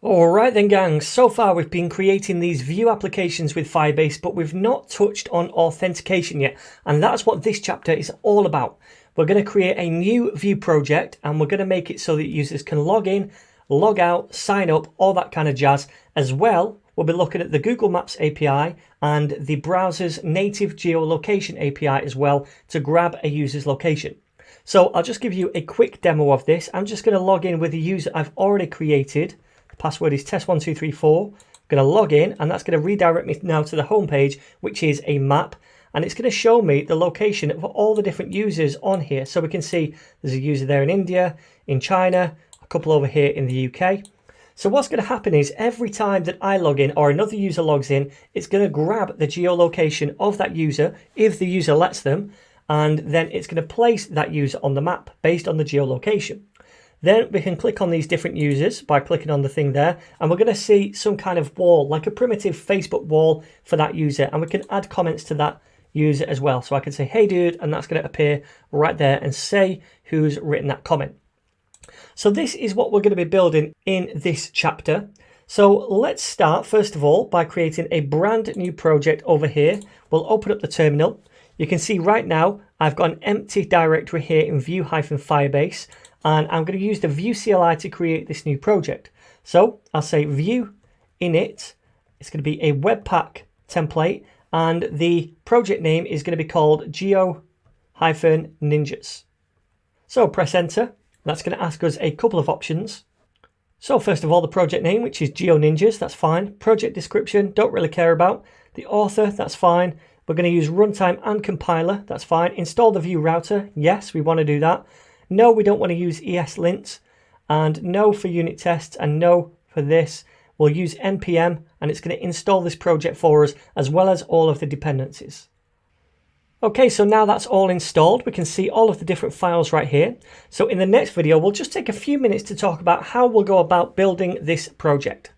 Alright then gang, so far we've been creating these Vue applications with Firebase, but we've not touched on authentication yet, and that's what this chapter is all about. We're going to create a new Vue project and we're going to make it so that users can log in, log out, sign up, all that kind of jazz. As well, we'll be looking at the Google Maps API and the browser's native geolocation API as well to grab a user's location. So I'll just give you a quick demo of this. I'm just going to log in with a user I've already created. Password is test1234. I'm going to log in and that's going to redirect me now to the home page, which is a map, and it's going to show me the location of all the different users on here. So we can see there's a user there in India, in China, a couple over here in the UK. So what's going to happen is every time that I log in or another user logs in, it's going to grab the geolocation of that user if the user lets them, and then it's going to place that user on the map based on the geolocation. Then we can click on these different users by clicking on the thing there, and we're going to see some kind of wall, like a primitive Facebook wall for that user, and we can add comments to that user as well. So I can say, hey dude, and that's going to appear right there and say who's written that comment. So this is what we're going to be building in this chapter. So let's start first of all by creating a brand new project over here. We'll open up the terminal. You can see right now I've got an empty directory here in Vue-Firebase. And I'm going to use the Vue CLI to create this new project. So I'll say Vue init. It's going to be a Webpack template, and the project name is going to be called Geo-Ninjas. So press enter. That's going to ask us a couple of options. So first of all, the project name, which is Geo-Ninjas, that's fine. Project description, don't really care about. The author, that's fine. We're going to use runtime and compiler, that's fine. Install the Vue router, yes, we want to do that. No, we don't want to use ESLint, and no for unit tests, and no for this. We'll use npm, and it's going to install this project for us, as well as all of the dependencies. Okay, so now that's all installed, we can see all of the different files right here. So in the next video, we'll just take a few minutes to talk about how we'll go about building this project.